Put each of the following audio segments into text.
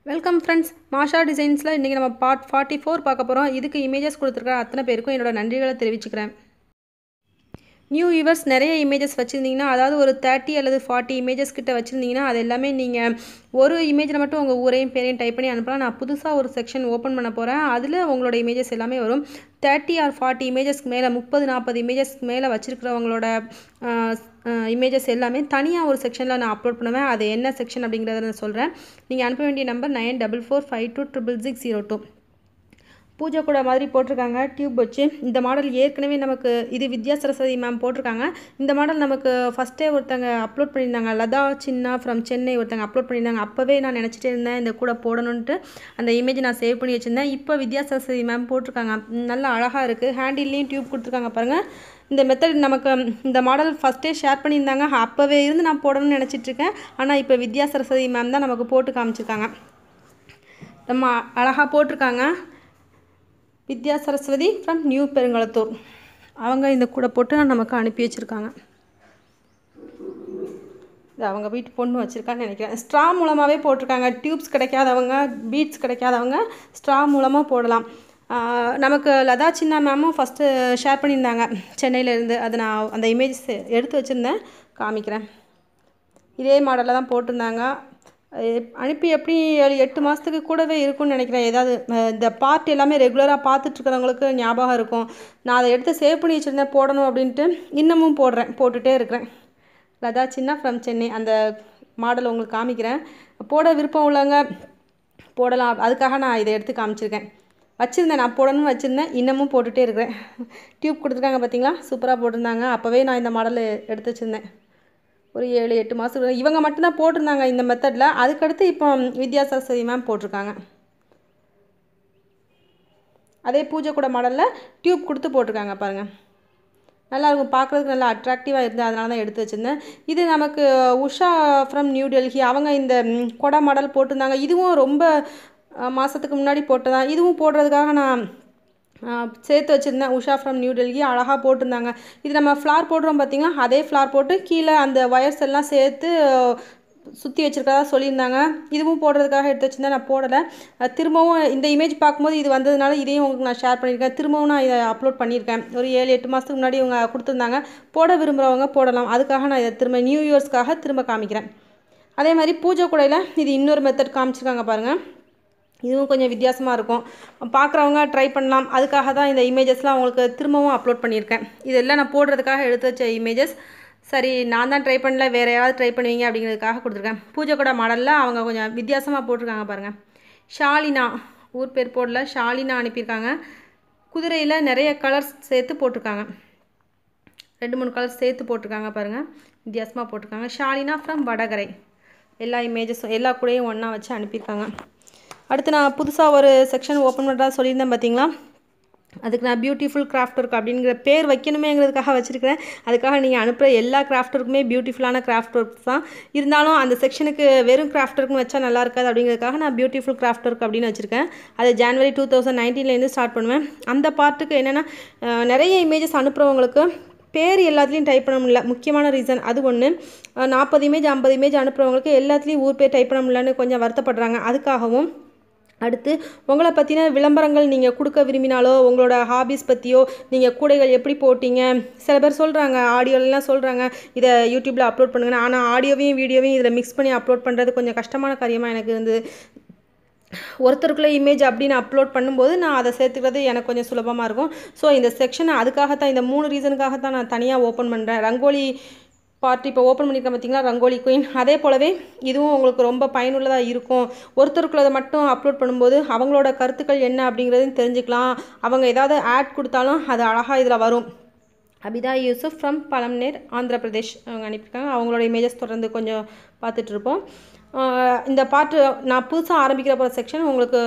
Welcome friends. மாஷா டிசைன்ஸில் இன்றைக்கி நம்ம பார்ட் 44 பார்க்க போகிறோம். இதுக்கு இமேஜஸ் கொடுத்துருக்க அத்தனை பேருக்கும் என்னோட நன்றிகளை தெரிவிச்சுக்கிறேன். நியூ வியூவர்ஸ் நிறைய இமேஜஸ் வச்சுருந்தீங்கன்னா, அதாவது ஒரு 30 அல்லது 40 இமேஜஸ் கிட்ட வச்சுருந்தீங்கன்னா, அது எல்லாமே நீங்கள் ஒரு இமேஜில் மட்டும் உங்கள் ஊரையும் பேரையும் டைப் பண்ணி அனுப்பலாம். நான் புதுசாக ஒரு செக்ஷன் ஓப்பன் பண்ண போகிறேன். அதில் உங்களோட இமேஜஸ் எல்லாமே வரும். 30 or 40 இமேஜஸ்க்கு மேலே 30-40 இமேஜஸ்க்கு மேலே வச்சுருக்கிறவங்களோட இமேஜஸ் எல்லாமே தனியாக ஒரு செக்ஷனில் நான் அப்லோட் பண்ணுவேன். அது என்ன செக்ஷன் அப்படிங்கிறத நான் சொல்கிறேன். நீங்கள் அனுப்ப வேண்டிய நம்பர் 9445266602. பூஜை கூட மாதிரி போட்டிருக்காங்க டியூப் வச்சு. இந்த மாடல் ஏற்கனவே நமக்கு இது வித்யா சரஸ்வதி மேம் போட்டிருக்காங்க. இந்த மாடல் நமக்கு ஃபஸ்ட்டே ஒருத்தங்க அப்லோட் பண்ணியிருந்தாங்க. லதா சின்னா ஃப்ரம் சென்னை ஒருத்தங்க அப்லோட் பண்ணியிருந்தாங்க. அப்போவே நான் நினச்சிட்டே இருந்தேன் இந்த கூட போடணுன்ட்டு. அந்த இமேஜ் நான் சேவ் பண்ணி வச்சுருந்தேன். இப்போ வித்யா சரஸ்வதி மேம் போட்டிருக்காங்க. நல்லா அழகாக இருக்குது. ஹேண்டில்லையும் டியூப் கொடுத்துருக்காங்க பாருங்கள். இந்த மெத்தட் நமக்கு இந்த மாடல் ஃபஸ்ட்டே ஷேர் பண்ணியிருந்தாங்க. அப்போவே இருந்து நான் போடணும்னு நினச்சிட்ருக்கேன். ஆனால் இப்போ வித்யா சரஸ்வதி மேம் தான் நமக்கு போட்டு காமிச்சிருக்காங்க. நம்ம அழகாக போட்டிருக்காங்க. வித்யா சரஸ்வதி ஃப்ரம் நியூ பெருங்களத்தூர் அவங்க இந்த கூட போட்டு நமக்கு அனுப்பி வச்சுருக்காங்க. இது அவங்க வீட்டு பொண்ணு வச்சுருக்கான்னு நினைக்கிறேன். ஸ்ட்ரா மூலமாகவே போட்டிருக்காங்க. டியூப்ஸ் கிடைக்காதவங்க, பீட்ஸ் கிடைக்காதவங்க ஸ்ட்ரா மூலமாக போடலாம். நமக்கு லதா சின்னா மேமும் ஃபஸ்ட்டு ஷேர் பண்ணியிருந்தாங்க சென்னையிலேருந்து. அதை நான் அந்த இமேஜஸ் எடுத்து வச்சுருந்தேன், காமிக்கிறேன். இதே மாடலில் தான் போட்டிருந்தாங்க. அனுப்பி எப்படி 8 மாதத்துக்கு கூடவே இருக்கும்னு நினைக்கிறேன். ஏதாவது இந்த பார்ட் எல்லாமே ரெகுலராக பார்த்துட்ருக்கிறவங்களுக்கு ஞாபகம் இருக்கும். நான் அதை எடுத்து சேவ் பண்ணி வச்சுருந்தேன் போடணும் அப்படின்ட்டு. இன்னமும் போட்டுகிட்டே இருக்கிறேன். லதா சின்னா ஃப்ரம் சென்னை அந்த மாடல் உங்களுக்கு காமிக்கிறேன். போட விருப்பம் உள்ளவங்க போடலாம். அதுக்காக நான் இதை எடுத்து காமிச்சிருக்கேன். வச்சுருந்தேன், நான் போடணும்னு வச்சுருந்தேன். இன்னமும் போட்டுகிட்டே இருக்கிறேன். டியூப் கொடுத்துருக்காங்க பார்த்தீங்களா, சூப்பராக போட்டிருந்தாங்க. அப்போவே நான் இந்த மாடல் எடுத்து வச்சுருந்தேன். ஒரு 7-8 மாதத்துக்கு இவங்க மட்டும்தான் போட்டிருந்தாங்க இந்த மெத்தடில். அதுக்கடுத்து இப்போ வித்யா சரஸ்வதி மேம் போட்டிருக்காங்க. அதே பூஜை கூட மாடலில் டியூப் கொடுத்து போட்டிருக்காங்க பாருங்கள். நல்லாயிருக்கும், பார்க்குறதுக்கு நல்லா அட்ராக்டிவாக இருந்தது. அதனால தான் எடுத்து வச்சுருந்தேன். இது நமக்கு உஷா ஃப்ரம் நியூ டெல்லி அவங்க இந்த கொடை மாடல் போட்டிருந்தாங்க. இதுவும் ரொம்ப மாதத்துக்கு முன்னாடி போட்டதான். இதுவும் போடுறதுக்காக நான் சேர்த்து வச்சுருந்தேன். உஷா ஃப்ரம் நியூ டெல்லி அழகாக போட்டிருந்தாங்க. இது நம்ம ஃப்ளார் போடுறோம் பார்த்திங்களா, அதே ஃப்ளார் போட்டு கீழே அந்த ஒயர்ஸ் எல்லாம் சேர்த்து சுற்றி வச்சுருக்கதா சொல்லியிருந்தாங்க. இதுவும் போடுறதுக்காக எடுத்து வச்சுருந்தேன். நான் போடலை. திரும்பவும் இந்த இமேஜ் பார்க்கும்போது இது வந்ததுனால இதையும் உங்களுக்கு நான் ஷேர் பண்ணியிருக்கேன். திரும்பவும் நான் இதை அப்லோட் பண்ணியிருக்கேன். ஒரு 7-8 மாதத்துக்கு முன்னாடி இவங்க கொடுத்துருந்தாங்க. போட விரும்புகிறவங்க போடலாம். அதுக்காக நான் இதை திரும்ப நியூ இயர்ஸ்க்காக திரும்ப காமிக்கிறேன். அதே மாதிரி பூஜை கூடையில் இது இன்னொரு மெத்தட் காமிச்சிருக்காங்க பாருங்கள். இதுவும் கொஞ்சம் வித்தியாசமாக இருக்கும், பார்க்குறவங்க ட்ரை பண்ணலாம். அதுக்காக தான் இந்த இமேஜஸ்லாம் உங்களுக்கு திரும்பவும் அப்லோட் பண்ணியிருக்கேன். இதெல்லாம் நான் போடுறதுக்காக எடுத்து வச்ச இமேஜஸ். சரி, நான் தான் ட்ரை பண்ணல, வேறு யாராவது ட்ரை பண்ணுவீங்க அப்படிங்கிறதுக்காக கொடுத்துருக்கேன். பூஜை கூட மாடலில் அவங்க கொஞ்சம் வித்தியாசமாக போட்டிருக்காங்க பாருங்கள். ஷாலினா, ஊர் பேர் போடல, ஷாலினா அனுப்பியிருக்காங்க. குதிரையில் நிறைய கலர்ஸ் சேர்த்து போட்டிருக்காங்க. 2-3 கலர்ஸ் சேர்த்து போட்டிருக்காங்க பாருங்கள். வித்தியாசமாக போட்டிருக்காங்க. ஷாலினா ஃப்ரம் வடகரை. எல்லா இமேஜஸும் எல்லா கூடையும் ஒன்றா வச்சு அனுப்பியிருக்காங்க. அடுத்து நான் புதுசாக ஒரு செக்ஷன் ஓப்பன் பண்ணுறதா சொல்லியிருந்தேன் பார்த்தீங்களா. அதுக்கு நான் பியூட்டிஃபுல் கிராஃப்ட் ஒர்க் அப்படிங்கிற பேர் வைக்கணுமேங்கிறதுக்காக வச்சுருக்கிறேன். அதுக்காக நீங்கள் அனுப்புகிற எல்லா கிராஃப்ட் ஒர்க்குமே பியூட்டிஃபுல்லான கிராஃப்ட் ஒர்க்ஸ் தான். இருந்தாலும் அந்த செக்ஷனுக்கு வெறும் கிராஃப்ட் ஒர்க்னு வச்சா நல்லா இருக்காது அப்படிங்கிறதுக்காக நான் பியூட்டிஃபுல் கிராஃப்ட் ஒர்க் அப்படின்னு வச்சுருக்கேன். அது ஜனவரி 2019 ஸ்டார்ட் பண்ணுவேன். அந்த பார்ட்டுக்கு என்னென்னா, நிறைய இமேஜஸ் அனுப்புகிறவங்களுக்கு பேர் எல்லாத்துலேயும் டைப் பண்ண முடியல. முக்கியமான ரீசன் அது ஒன்று. 40 இமேஜ் 50 இமேஜ் அனுப்புகிறவங்களுக்கு எல்லாத்துலேயும் ஊர் பேர் டைப் பண்ண முடியலன்னு கொஞ்சம் வருத்தப்படுறாங்க. அதுக்காகவும் அடுத்து உங்களை பற்றின விளம்பரங்கள் நீங்கள் கொடுக்க விரும்பினாலோ, உங்களோட ஹாபீஸ் பற்றியோ, நீங்கள் கூடைகள் எப்படி போட்டிங்க, சில பேர் சொல்கிறாங்க ஆடியோலாம் சொல்கிறாங்க இதை யூடியூப்பில் அப்லோட் பண்ணுங்கன்னு. ஆனால் ஆடியோவையும் வீடியோவையும் இதில் மிக்ஸ் பண்ணி அப்லோட் பண்ணுறது கொஞ்சம் கஷ்டமான காரியமாக எனக்கு இருந்தது. ஒருத்தருக்குள்ளே இமேஜ் அப்படின்னு அப்லோட் பண்ணும்போது நான் அதை சேர்த்துக்கிறது எனக்கு கொஞ்சம் சுலபமாக இருக்கும். ஸோ இந்த செக்ஷனை அதுக்காகத்தான், இந்த 3 ரீசனுக்காகத்தான் நான் தனியாக ஓப்பன் பண்ணுறேன். ரங்கோலி பார்ட் இப்போ ஓப்பன் பண்ணியிருக்கேன் பார்த்தீங்களா, ரங்கோலி குயின். அதே போலவே இதுவும் உங்களுக்கு ரொம்ப பயனுள்ளதாக இருக்கும். ஒருத்தருக்குள்ளதை மட்டும் அப்லோட் பண்ணும்போது அவங்களோட கருத்துக்கள் என்ன அப்படிங்கிறதையும் தெரிஞ்சுக்கலாம். அவங்க ஏதாவது ஆட் கொடுத்தாலும் அது அழகாக இதில் வரும். அபிதா யூசுப் ஃப்ரம் பழம்நேர் ஆந்திர பிரதேஷ் அவங்க அனுப்பியிருக்காங்க. அவங்களோட இமேஜஸ் தொடர்ந்து கொஞ்சம் பார்த்துட்ருப்போம். இந்த பார்ட்டு நான் புதுசாக ஆரம்பிக்கிற போகிற செக்ஷன் உங்களுக்கு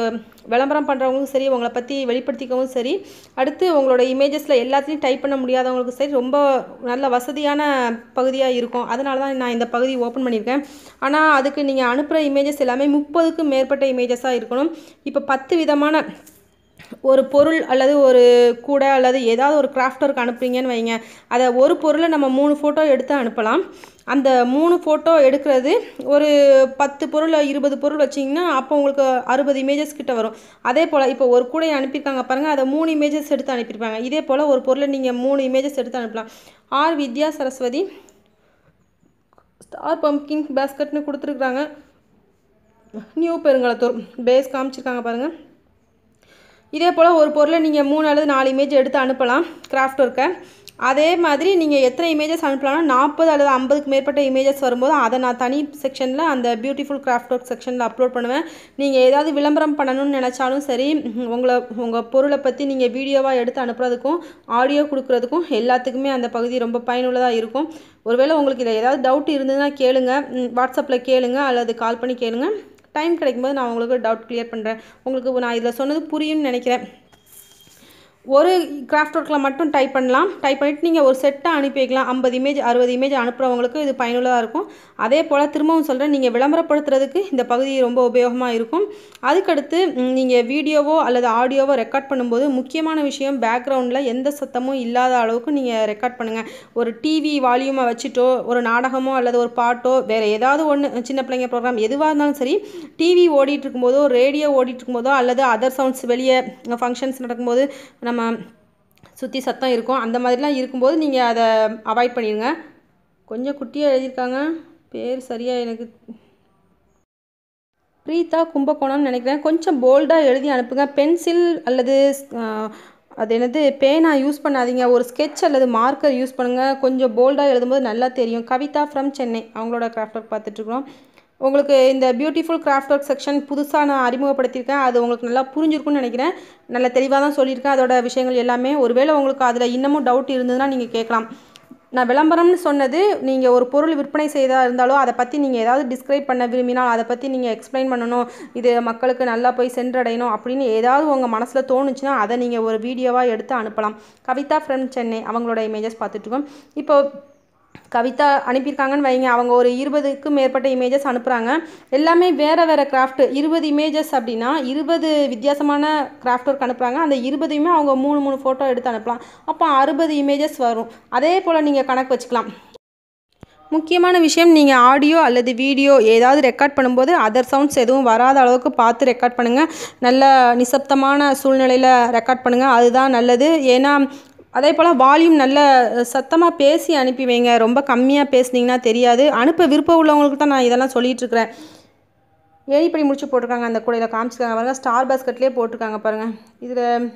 விளம்பரம் பண்ணுறவங்களுக்கும் சரி, உங்களை பற்றி வெளிப்படுத்திக்கவும் சரி, அடுத்து உங்களோட இமேஜஸில் எல்லாத்தையும் டைப் பண்ண முடியாதவங்களுக்கும் சரி ரொம்ப நல்ல வசதியான பகுதியாக இருக்கும். அதனால தான் நான் இந்த பகுதி ஓப்பன் பண்ணியிருக்கேன். ஆனால் அதுக்கு நீங்கள் அனுப்புகிற இமேஜஸ் எல்லாமே 30க்கும் மேற்பட்ட இமேஜஸாக இருக்கணும். இப்போ 10 விதமான ஒரு பொருள் அல்லது ஒரு கூடை அல்லது ஏதாவது ஒரு கிராஃப்ட் ஒர்க் அனுப்புறீங்கன்னு வைங்க, அதை ஒரு பொருளை நம்ம 3 ஃபோட்டோ எடுத்து அனுப்பலாம். அந்த 3 ஃபோட்டோ எடுக்கிறது ஒரு 10 பொருள் 20 பொருள் வச்சிங்கன்னா அப்போ உங்களுக்கு 60 இமேஜஸ் கிட்ட வரும். அதே போல் இப்போ ஒரு கூடையை அனுப்பியிருக்காங்க பாருங்கள், அதை 3 இமேஜஸ் எடுத்து அனுப்பியிருப்பாங்க. இதே போல் ஒரு பொருளை நீங்கள் 3 இமேஜஸ் எடுத்து அனுப்பலாம். ஆர் வித்யா சரஸ்வதி ஸ்டார் பம்ப்கின் பேஸ்கட்னு கொடுத்துருக்குறாங்க. நியூ பெருங்களத்தூர் பேஸ் காமிச்சிருக்காங்க பாருங்கள். இதே போல் ஒரு பொருளை நீங்கள் 3 அல்லது 4 இமேஜ் எடுத்து அனுப்பலாம் கிராஃப்ட் ஒர்க்கை. அதே மாதிரி நீங்கள் எத்தனை இமேஜஸ் அனுப்பலாம்னா 40 அல்லது 50க்கு மேற்பட்ட இமேஜஸ் வரும்போது அதை நான் தனி செக்ஷனில் அந்த பியூட்டிஃபுல் கிராஃப்ட் ஒர்க் செக்ஷனில் அப்லோட் பண்ணுவேன். நீங்கள் ஏதாவது விளம்பரம் பண்ணணும்னு நினச்சாலும் சரி, உங்கள் பொருளை பற்றி நீங்கள் வீடியோவாக எடுத்து அனுப்புறதுக்கும் ஆடியோ கொடுக்குறதுக்கும் எல்லாத்துக்குமே அந்த பகுதி ரொம்ப பயனுள்ளதாக இருக்கும். ஒருவேளை உங்களுக்கு இதில் ஏதாவது டவுட் இருந்ததுன்னா கேளுங்க, வாட்ஸ்அப்பில் கேளுங்க அல்லது கால் பண்ணி கேளுங்க. டைம் கிடைக்கும்போது நான் உங்களுக்கு டவுட் கிளியர் பண்ணுறேன். உங்களுக்கு நான் இதில் சொன்னது புரியும்னு நினைக்கிறேன். ஒரு கிராஃப்ட் ஒர்க்கில் மட்டும் டைப் பண்ணலாம். டைப் பண்ணிவிட்டு நீங்கள் ஒரு செட்டாக அனுப்பி வைக்கலாம். 50 இமேஜ் 60 இமேஜ் அனுப்புகிறவங்களுக்கு இது பயனுள்ளதாக இருக்கும். அதே போல் திரும்பவும் சொல்கிறேன், நீங்கள் விளம்பரப்படுத்துறதுக்கு இந்த பகுதி ரொம்ப உபயோகமாக இருக்கும். அதுக்கடுத்து நீங்கள் வீடியோவோ அல்லது ஆடியோவோ ரெக்கார்ட் பண்ணும்போது முக்கியமான விஷயம், பேக்ரவுண்டில் எந்த சத்தமும் இல்லாத அளவுக்கு நீங்கள் ரெக்கார்ட் பண்ணுங்கள். ஒரு டிவி வால்யூமை வச்சுட்டோ, ஒரு நாடகமோ அல்லது ஒரு பாட்டோ, வேறு ஏதாவது ஒன்று சின்ன பிள்ளைங்க ப்ரோக்ராம் எதுவாக இருந்தாலும் சரி, டிவி ஓடிட்டு இருக்கும்போதோ ரேடியோ ஓடிட்டு இருக்கும்போதோ அல்லது அதர் சவுண்ட்ஸ் வெளியே ஃபங்க்ஷன்ஸ் நடக்கும்போது நம்ம சுற்றி சத்தம் இருக்கும், அந்த மாதிரிலாம் இருக்கும்போது நீங்கள் அதை அவாய்ட் பண்ணிடுங்க. கொஞ்சம் குட்டியாக எழுதியிருக்காங்க, பேர் சரியாக எனக்கு பிரீதா கும்பகோணம்னு நினைக்கிறேன். கொஞ்சம் போல்டாக எழுதி அனுப்புங்க. பென்சில் அல்லது அது என்னது பேனா யூஸ் பண்ணாதீங்க. ஒரு ஸ்கெட்ச் அல்லது மார்க்கர் யூஸ் பண்ணுங்கள். கொஞ்சம் போல்டாக எழுதும்போது நல்லா தெரியும். கவிதா ஃப்ரம் சென்னை, அவங்களோட கிராஃப்ட் ஒர்க் பார்த்துட்ருக்கோம். உங்களுக்கு இந்த பியூட்டிஃபுல் கிராஃப்ட் ஒர்க் செக்ஷன் புதுசாக நான் அறிமுகப்படுத்தியிருக்கேன். அது உங்களுக்கு நல்லா புரிஞ்சிருக்குன்னு நினைக்கிறேன். நல்ல தெளிவாக தான் சொல்லியிருக்கேன் அதோட விஷயங்கள் எல்லாமே. ஒருவேளை உங்களுக்கு அதில் இன்னமும் டவுட் இருந்ததுன்னா நீங்கள் கேட்கலாம். நான் விளம்பரம்னு சொன்னது, நீங்கள் ஒரு பொருள் விற்பனை செய்தா இருந்தாலோ அதை பற்றி நீங்கள் ஏதாவது டிஸ்கிரைப் பண்ண விரும்பினால், அதை பற்றி நீங்கள் எக்ஸ்பிளைன் பண்ணணும், இது மக்களுக்கு நல்லா போய் சென்றடையணும் அப்படின்னு ஏதாவது உங்கள் மனசில் தோணுச்சுன்னா அதை நீங்கள் ஒரு வீடியோவாக எடுத்து அனுப்பலாம். கவிதா ஃப்ரம் சென்னை, அவங்களோட இமேஜஸ் பார்த்துட்ருக்கோம். இப்போ கவிதா அனுப்பியிருக்காங்கன்னு வைங்க, அவங்க ஒரு 20க்கும் மேற்பட்ட இமேஜஸ் அனுப்புகிறாங்க. எல்லாமே வேறு வேறு கிராஃப்ட். 20 இமேஜஸ் அப்படின்னா 20 வித்தியாசமான கிராஃப்ட் ஒர்க் அனுப்புகிறாங்க. அந்த 20யுமே அவங்க 3 ஃபோட்டோ எடுத்து அனுப்பலாம். அப்போ 60 இமேஜஸ் வரும். அதே போல் நீங்கள் கணக்கு வச்சுக்கலாம். முக்கியமான விஷயம், நீங்கள் ஆடியோ அல்லது வீடியோ ஏதாவது ரெக்கார்ட் பண்ணும்போது அதர் சவுண்ட்ஸ் எதுவும் வராத அளவுக்கு பார்த்து ரெக்கார்ட் பண்ணுங்கள். நல்ல நிசப்தமான சூழ்நிலையில் ரெக்கார்ட் பண்ணுங்கள், அதுதான் நல்லது. ஏன்னா அதே போல் வால்யூம் நல்ல சத்தமாக பேசி அனுப்பி வைங்க. ரொம்ப கம்மியாக பேசுனீங்கன்னா தெரியாது. அனுப்ப விருப்பம் உள்ளவங்களுக்கு தான் நான் இதெல்லாம் சொல்லிகிட்ருக்கிறேன். ஏழிப்படி முடிச்சு போட்டிருக்காங்க, அந்த கூடையில் காமிச்சிருக்காங்க பாருங்கள். ஸ்டார் பாஸ்கட்லேயே போட்டிருக்காங்க பாருங்கள். இதில்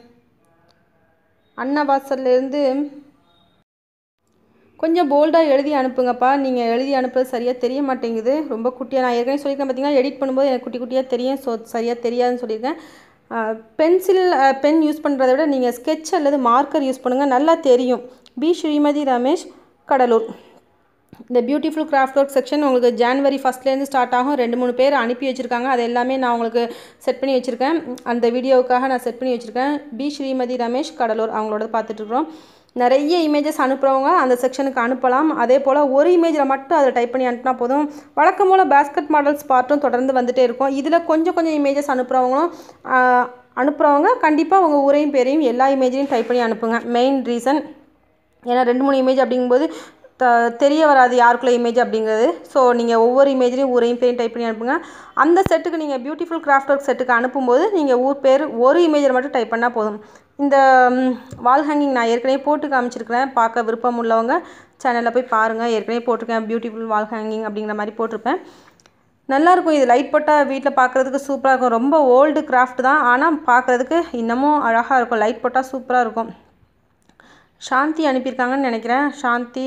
அன்னவாசல்லேருந்து கொஞ்சம் போல்டாக எழுதி அனுப்புங்கப்பா. நீங்கள் எழுதி அனுப்புறது சரியாக தெரிய மாட்டேங்குது, ரொம்ப குட்டியாக. நான் ஏற்கனவே சொல்லியிருக்கேன் பார்த்தீங்கன்னா, எடிட் பண்ணும்போது எனக்கு குட்டி குட்டியாக தெரியும், ஸோ சரியாக தெரியாதுன்னு சொல்லியிருக்கேன். பென் யூஸ் பண்ணுறத விட நீங்கள் ஸ்கெட்ச் அல்லது மார்க்கர் யூஸ் பண்ணுங்கள், நல்லா தெரியும். பி ஸ்ரீமதி ரமேஷ், கடலூர். இந்த பியூட்டிஃபுல் கிராஃப்ட் ஒர்க் செக்ஷன் உங்களுக்கு ஜான்வரி 1 ஸ்டார்ட் ஆகும். 2-3 பேர் அனுப்பி வச்சுருக்காங்க. அது எல்லாமே நான் உங்களுக்கு செட் பண்ணி வச்சுருக்கேன். அந்த வீடியோவுக்காக நான் செட் பண்ணி வச்சுருக்கேன். பி ஸ்ரீமதி ரமேஷ், கடலூர், அவங்களோட பார்த்துட்ருக்குறோம். நிறைய இமேஜஸ் அனுப்புகிறவங்க அந்த செக்ஷனுக்கு அனுப்பலாம். அதே போல் ஒரு இமேஜில் மட்டும் அதை டைப் பண்ணி அனுப்பினா போதும். வழக்கம் போல் பேஸ்கட் மாடல்ஸ் பார்ட்டும் தொடர்ந்து வந்துகிட்டே இருக்கும். இதில் கொஞ்சம் இமேஜஸ் அனுப்புகிறவங்க கண்டிப்பாக உங்கள் ஊரையும் பேரையும் எல்லா இமேஜையும் டைப் பண்ணி அனுப்புங்க. மெயின் ரீசன், ஏன்னா 2-3 இமேஜ் அப்படிங்கும்போது தெரிய வராது யாருக்குள்ள இமேஜ் அப்படிங்கிறது. ஸோ நீங்கள் ஒவ்வொரு இமேஜ்லையும் ஊரையும் பேரையும் டைப் பண்ணி அனுப்புங்க. அந்த செட்டுக்கு நீங்கள் பியூட்டிஃபுல் கிராஃப்ட் ஒர்க் செட்டுக்கு அனுப்பும்போது நீங்கள் ஊர் பேர் ஒரு இமேஜில் மட்டும் டைப் பண்ணால் போதும். இந்த வால் ஹேங்கிங் நான் ஏற்கனவே போட்டு காமிச்சிருக்கிறேன். பார்க்க விருப்பம் உள்ளவங்க சேனலில் போய் பாருங்கள். ஏற்கனவே போட்டிருக்கேன், பியூட்டிஃபுல் வால் ஹேங்கிங் அப்படிங்கிற மாதிரி போட்டிருப்பேன். நல்லாயிருக்கும். இது லைட் போட்டால் வீட்டில் பார்க்குறதுக்கு சூப்பராக இருக்கும். ரொம்ப ஓல்டு கிராஃப்ட் தான், ஆனால் பார்க்குறதுக்கு இன்னமும் அழகாக இருக்கும். லைட் போட்டால் சூப்பராக இருக்கும். சாந்தி அனுப்பியிருக்காங்கன்னு நினைக்கிறேன். சாந்தி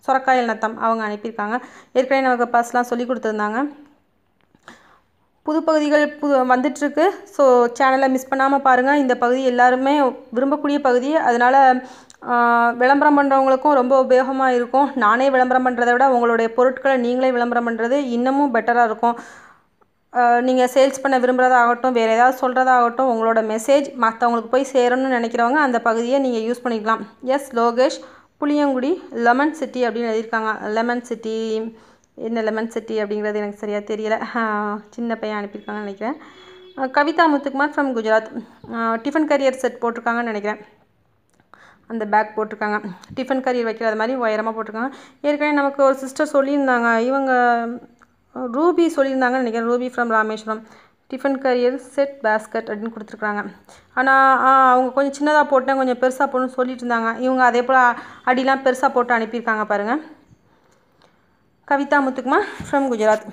சொரக்காயல் நத்தம், அவங்க அனுப்பியிருக்காங்க. ஏற்கனவே நமக்கு பஸ்லாம் சொல்லி கொடுத்துருந்தாங்க. புது பகுதிகள் வந்துட்டுருக்கு. ஸோ சேனலை மிஸ் பண்ணாமல் பாருங்கள். இந்த பகுதி எல்லாருமே விரும்பக்கூடிய பகுதி, அதனால் விளம்பரம் பண்ணுறவங்களுக்கும் ரொம்ப உபயோகமாக இருக்கும். நானே விளம்பரம் பண்ணுறதை விட உங்களுடைய பொருட்களை நீங்களே விளம்பரம் பண்ணுறது இன்னமும் பெட்டராக இருக்கும். நீங்கள் சேல்ஸ் பண்ண விரும்புகிறதாகட்டும், வேறு ஏதாவது சொல்கிறதாகட்டும், உங்களோட மெசேஜ் மற்றவங்களுக்கு போய் சேரணும்னு நினைக்கிறவங்க அந்த பகுதியை நீங்கள் யூஸ் பண்ணிக்கலாம். Yes Lokesh, Puliyangudi, lemon city அப்படின்னு எழுதியிருக்காங்க. லெமன் சிட்டி, என்ன லெமன் சிட்டி அப்படிங்கிறது எனக்கு சரியாக தெரியலை. சின்ன பையன் அனுப்பியிருக்காங்கன்னு நினைக்கிறேன். Kavitha Muthukumar from Gujarat. Tiffin carrier set போட்டிருக்காங்கன்னு நினைக்கிறேன். அந்த பேக் போட்டிருக்காங்க. டிஃபன் கரியர் வைக்கிற மாதிரி உயரமாக போட்டிருக்காங்க. ஏற்கனவே நமக்கு ஒரு சிஸ்டர் சொல்லியிருந்தாங்க, இவங்க ரூபி சொல்லியிருந்தாங்கன்னு நினைக்கிறேன். Ruby from Rameswaram. Tiffin carrier set basket அப்படின்னு கொடுத்துருக்குறாங்க. ஆனால் அவங்க கொஞ்சம் சின்னதாக போட்டேன், கொஞ்சம் பெருசாக போடணும்னு சொல்லிட்டு இருந்தாங்க. இவங்க அதே போல் அடிலாம் பெருசாக போட்டு அனுப்பியிருக்காங்க பாருங்கள். கவிதா முத்துக்குமார் ஃப்ரம் குஜராத்.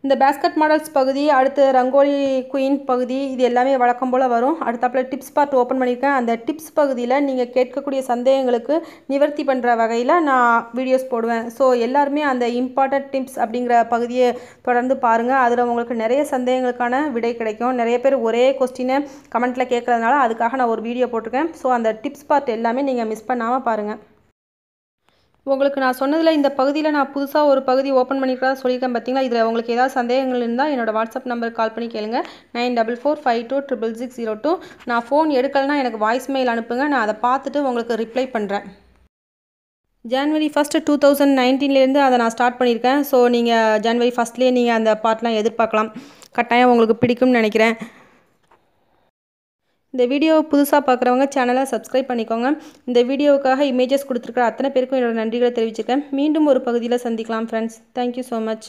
இந்த பேஸ்கட் மாடல்ஸ் பகுதி, அடுத்து ரங்கோலி குயின் பகுதி, இது எல்லாமே வழக்கம் போல் வரும். அடுத்தாப்பில் டிப்ஸ் பார்ட் ஓப்பன் பண்ணியிருக்கேன். அந்த டிப்ஸ் பகுதியில் நீங்கள் கேட்கக்கூடிய சந்தேகங்களுக்கு நிவர்த்தி பண்ணுற வகையில் நான் வீடியோஸ் போடுவேன். ஸோ எல்லாருமே அந்த இம்பார்ட்டன்ட் டிப்ஸ் அப்படிங்கிற பகுதியை தொடர்ந்து பாருங்கள். அதில் உங்களுக்கு நிறைய சந்தேகங்களுக்கான விடை கிடைக்கும். நிறைய பேர் ஒரே கொஸ்டினை கமெண்ட்டில் கேட்குறதுனால அதுக்காக நான் ஒரு வீடியோ போட்டிருக்கேன். ஸோ அந்த டிப்ஸ் பார்ட் எல்லாமே நீங்கள் மிஸ் பண்ணாமல் பாருங்கள். உங்களுக்கு நான் சொன்னதில் இந்த பகுதியில் நான் புதுசாக ஒரு பகுதி ஓப்பன் பண்ணிக்கிறதா சொல்லியிருக்கேன் பார்த்தீங்களா. இதில் உங்களுக்கு ஏதாவது சந்தேகங்கள் இருந்தால் என்னோடய வாட்ஸ்அப் நம்பருக்கு கால் பண்ணி கேளுங்க. 9445266602. நான் ஃபோன் எடுக்கலைன்னா எனக்கு வாய்ஸ் மெயில் அனுப்புங்க. நான் அதை பார்த்துட்டு உங்களுக்கு ரிப்ளை பண்ணுறேன். January 1, 2019 அதை நான் ஸ்டார்ட் பண்ணியிருக்கேன். ஸோ நீங்கள் January 1 நீங்கள் அந்த பார்ட்லாம் எதிர்பார்க்கலாம். கட்டாயம் உங்களுக்கு பிடிக்கும்னு நினைக்கிறேன். இந்த வீடியோவை புதுசாக பார்க்குறவங்க சேனலை சப்ஸ்கிரைப் பண்ணிக்கோங்க. இந்த வீடியோவுக்காக இமேஜஸ் கொடுத்துருக்குற அத்தனை பேருக்கும் என்னோட நன்றிகளை தெரிவிச்சிருக்கேன். மீண்டும் ஒரு பகுதியில் சந்திக்கலாம் ஃப்ரெண்ட்ஸ். Thank you so much.